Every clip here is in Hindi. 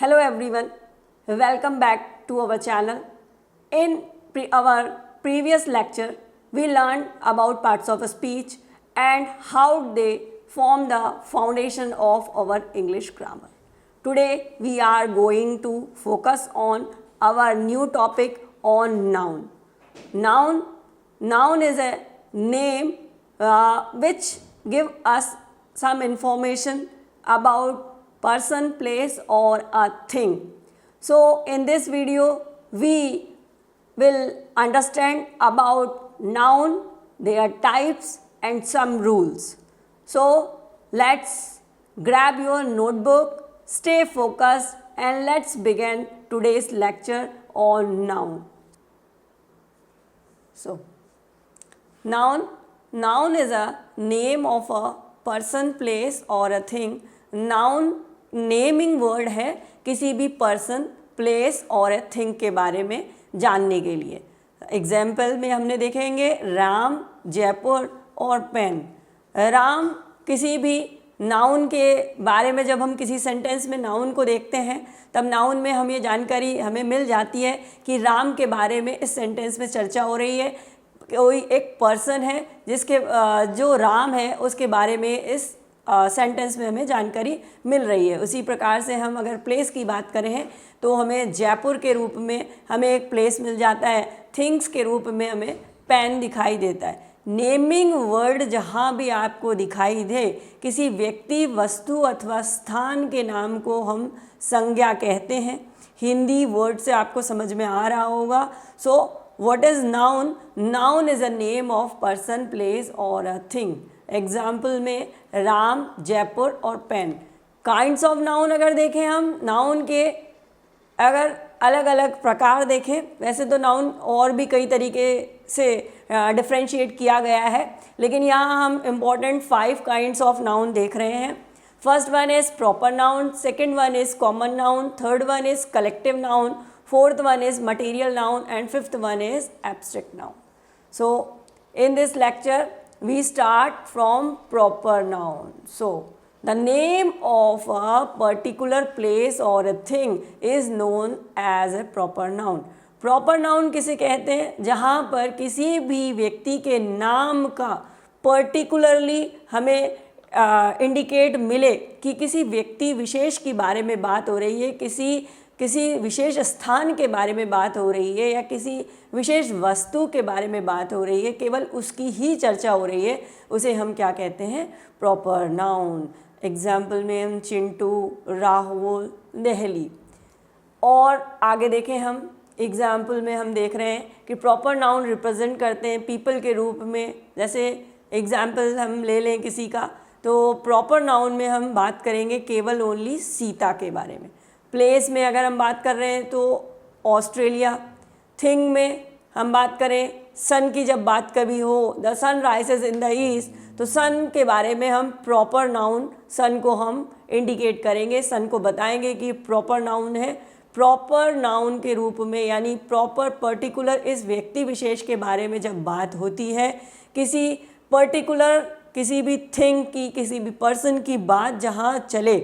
Hello everyone, welcome back to our channel. In our previous lecture, we learned about parts of speech and how they form the foundation of our English grammar. Today we are going to focus on our new topic on noun. Noun is a name which give us some information about person, place or a thing. So in this video we will understand about noun, their types and some rules. So let's grab your notebook, stay focused and let's begin today's lecture on noun. So noun is a name of a person, place or a thing. Noun naming word है किसी भी पर्सन, प्लेस और ए थिंग के बारे में जानने के लिए. एग्जाम्पल में हमने देखेंगे राम, जयपुर और पेन. राम किसी भी नाउन के बारे में जब हम किसी सेंटेंस में नाउन को देखते हैं तब नाउन में हम ये जानकारी हमें मिल जाती है कि राम के बारे में इस सेंटेंस में चर्चा हो रही है. कोई एक पर्सन है जिसके जो राम है उसके बारे में इस सेंटेंस में हमें जानकारी मिल रही है. उसी प्रकार से हम अगर प्लेस की बात करें तो हमें जयपुर के रूप में हमें एक प्लेस मिल जाता है, थिंग्स के रूप में हमें पेन दिखाई देता है. नेमिंग वर्ड जहाँ भी आपको दिखाई दे, किसी व्यक्ति, वस्तु अथवा स्थान के नाम को हम संज्ञा कहते हैं. हिंदी वर्ड से आपको समझ में आ रहा होगा. So what is noun? Noun is a name of person, place और अ थिंग. एग्जाम्पल में राम, जयपुर और पेन. काइंड्स ऑफ नाउन अगर देखें हम, नाउन के अगर अलग अलग प्रकार देखें, वैसे तो नाउन और भी कई तरीके से डिफ्रेंशिएट किया गया है, लेकिन यहाँ हम इम्पॉर्टेंट 5 काइंड्स ऑफ नाउन देख रहे हैं. First one is proper noun, second one is common noun, third one is collective noun, fourth one is material noun and fifth one is abstract noun. So in this lecture we start from proper noun. So the name of a particular place or a thing is known as a proper noun. Proper noun किसे कहते हैं? जहाँ पर किसी भी व्यक्ति के नाम का पर्टिकुलरली हमें इंडिकेट मिले कि किसी व्यक्ति विशेष के बारे में बात हो रही है, किसी विशेष स्थान के बारे में बात हो रही है या किसी विशेष वस्तु के बारे में बात हो रही है, केवल उसकी ही चर्चा हो रही है, उसे हम क्या कहते हैं? Proper noun. एग्जाम्पल में हम चिंटू, राहुल, दिल्ली. और आगे देखें हम एग्जाम्पल में हम देख रहे हैं कि प्रॉपर नाउन रिप्रेजेंट करते हैं पीपल के रूप में. जैसे एग्जाम्पल हम ले लें किसी का, तो प्रॉपर नाउन में हम बात करेंगे केवल ओनली सीता के बारे में. प्लेस में अगर हम बात कर रहे हैं तो ऑस्ट्रेलिया. थिंग में हम बात करें सन की, जब बात कभी हो the sun rises in the east, तो सन के बारे में हम प्रॉपर नाउन सन को हम इंडिकेट करेंगे, सन को बताएंगे कि प्रॉपर नाउन है. प्रॉपर नाउन के रूप में यानी प्रॉपर पर्टिकुलर इस व्यक्ति विशेष के बारे में जब बात होती है, किसी पर्टिकुलर किसी भी थिंग की, किसी भी पर्सन की बात जहाँ चले,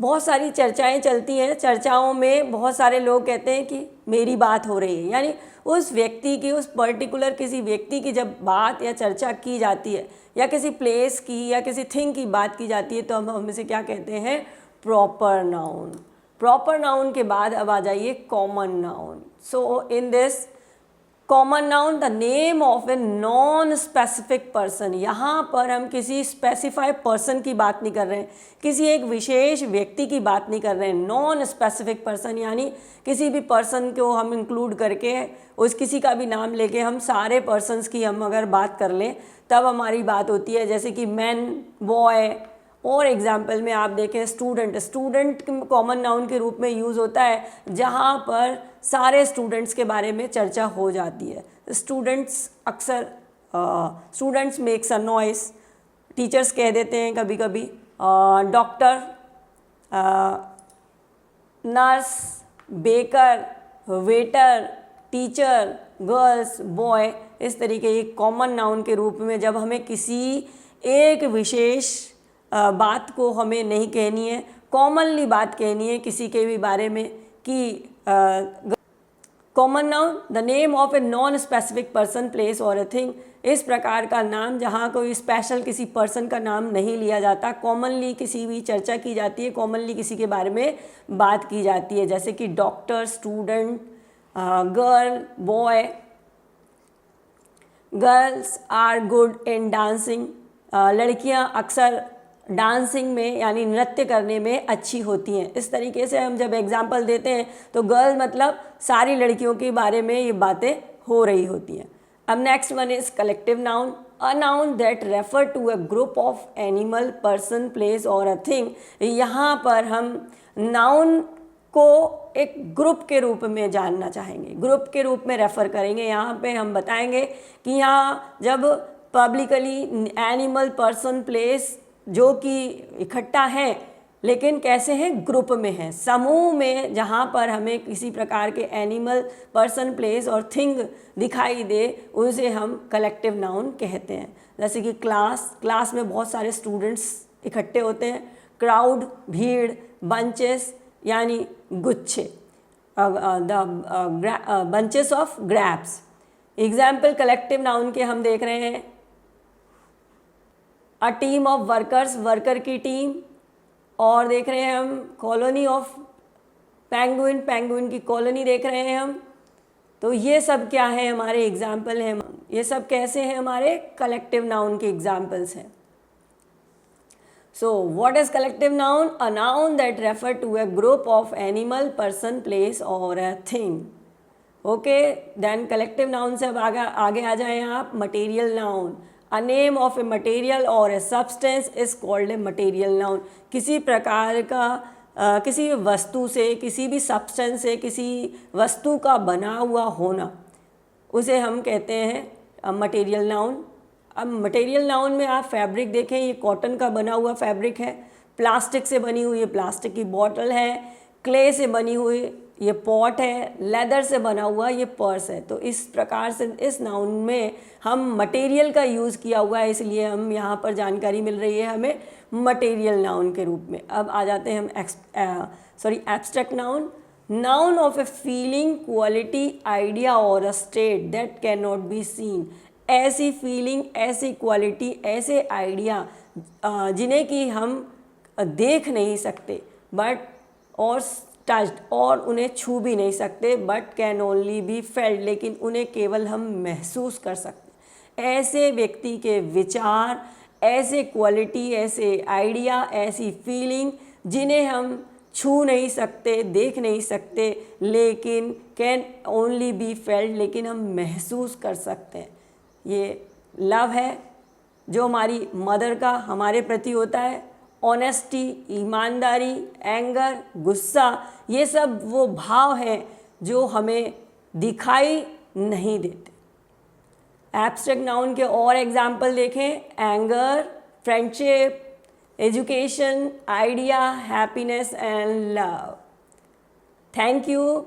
बहुत सारी चर्चाएं चलती हैं. चर्चाओं में बहुत सारे लोग कहते हैं कि मेरी बात हो रही है, यानी उस व्यक्ति की, उस पर्टिकुलर किसी व्यक्ति की जब बात या चर्चा की जाती है या किसी प्लेस की या किसी थिंग की बात की जाती है तो हम इसे क्या कहते हैं? Proper noun. प्रॉपर नाउन के बाद अब आ जाइए common noun. So in this common noun the name of a non specific person. यहाँ पर हम किसी स्पेसिफाइड पर्सन की बात नहीं कर रहे हैं, किसी एक विशेष व्यक्ति की बात नहीं कर रहे हैं. नॉन स्पेसिफिक पर्सन यानी किसी भी पर्सन को हम इंक्लूड करके उस किसी का भी नाम लेके हम सारे पर्सन्स की हम अगर बात कर लें तब हमारी बात होती है. जैसे कि मैन, बॉय. और एग्जाम्पल में आप देखें स्टूडेंट. स्टूडेंट कॉमन नाउन के रूप में यूज़ होता है जहाँ पर सारे स्टूडेंट्स के बारे में चर्चा हो जाती है. स्टूडेंट्स अक्सर students makes a noise, teachers कह देते हैं कभी कभी. Doctor, nurse, baker, waiter, teacher, girls, boy. इस तरीके एक कॉमन नाउन के रूप में जब हमें किसी एक विशेष बात को हमें नहीं कहनी है, कॉमनली बात कहनी है किसी के भी बारे में कि common noun the name of a non specific person place और ए थिंग, इस प्रकार का नाम जहाँ कोई स्पेशल किसी पर्सन का नाम नहीं लिया जाता, कॉमनली किसी भी चर्चा की जाती है, कॉमनली किसी के बारे में बात की जाती है, जैसे कि doctor, student, girl, boy. Girls are good in dancing, लड़कियां अक्सर डांसिंग में यानी नृत्य करने में अच्छी होती हैं। इस तरीके से हम जब एग्जाम्पल देते हैं तो गर्ल मतलब सारी लड़कियों के बारे में ये बातें हो रही होती हैं। अब next one is collective noun, a noun that refer to a group of animal, person, place और अ थिंग। यहाँ पर हम नाउन को एक ग्रुप के रूप में जानना चाहेंगे, ग्रुप के रूप में रेफ़र करेंगे। यहाँ पे हम बताएंगे कि यहाँ जब पब्लिकली एनिमल, पर्सन, प्लेस जो कि इकट्ठा हैं लेकिन कैसे हैं, ग्रुप में हैं, समूह में, जहाँ पर हमें किसी प्रकार के एनिमल, पर्सन, प्लेस और थिंग दिखाई दे, उसे हम कलेक्टिव नाउन कहते हैं। जैसे कि क्लास में बहुत सारे स्टूडेंट्स इकट्ठे होते हैं, क्राउड भीड़, बंचेस यानी गुच्छे, bunches of grapes. Example collective noun के हम देख रहे हैं, a team of workers, worker की टीम, और देख रहे हैं हम कॉलोनी ऑफ पेंगुइन, पेंगुइन की कॉलोनी देख रहे हैं हम। तो ये सब क्या है, हमारे एग्जाम्पल हैं, ये सब कैसे हैं, हमारे कलेक्टिव नाउन के एग्जाम्पल्स हैं। So what is collective noun? A noun that refer to a group of animal, person, place or a thing. Okay, then collective noun से अब आगे आ जाएं आप। material noun, a name of a material or a substance is called a material noun. किसी प्रकार का किसी वस्तु से, किसी भी सब्सटेंस से, किसी वस्तु का बना हुआ होना, उसे हम कहते हैं मटेरियल नाउन। अब मटेरियल नाउन में आप फैब्रिक देखें, ये कॉटन का बना हुआ फैब्रिक है, प्लास्टिक से बनी हुई ये प्लास्टिक की बॉटल है, क्ले से बनी हुई ये पॉट है, लेदर से बना हुआ ये पर्स है। तो इस प्रकार से इस नाउन में हम मटेरियल का यूज़ किया हुआ है, इसलिए हम यहाँ पर जानकारी मिल रही है हमें मटेरियल नाउन के रूप में। अब आ जाते हैं हम abstract noun, noun of a feeling, quality, idea और a state that can not be seen. ऐसी फीलिंग, ऐसी क्वालिटी, ऐसे आइडिया जिन्हें कि हम देख नहीं सकते बट और टच्ड, और उन्हें छू भी नहीं सकते, but can only be felt, लेकिन उन्हें केवल हम महसूस कर सकते। ऐसे व्यक्ति के विचार, ऐसे क्वालिटी, ऐसे आइडिया, ऐसी फीलिंग जिन्हें हम छू नहीं सकते, देख नहीं सकते, लेकिन कैन ओनली बी फेल्ड, लेकिन हम महसूस कर सकते हैं। ये लव है जो हमारी मदर का हमारे प्रति होता है, ऑनेस्टी, ईमानदारी, एंगर, गुस्सा, ये सब वो भाव हैं जो हमें दिखाई नहीं देते। एब्स्ट्रैक्ट नाउन के और एग्जाम्पल देखें, anger, friendship, education, idea, happiness and love. Thank you.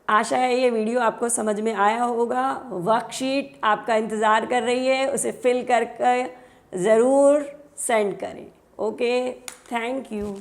आशा है ये वीडियो आपको समझ में आया होगा। वर्कशीट आपका इंतज़ार कर रही है, उसे फिल करके ज़रूर सेंड करें। Okay, thank you.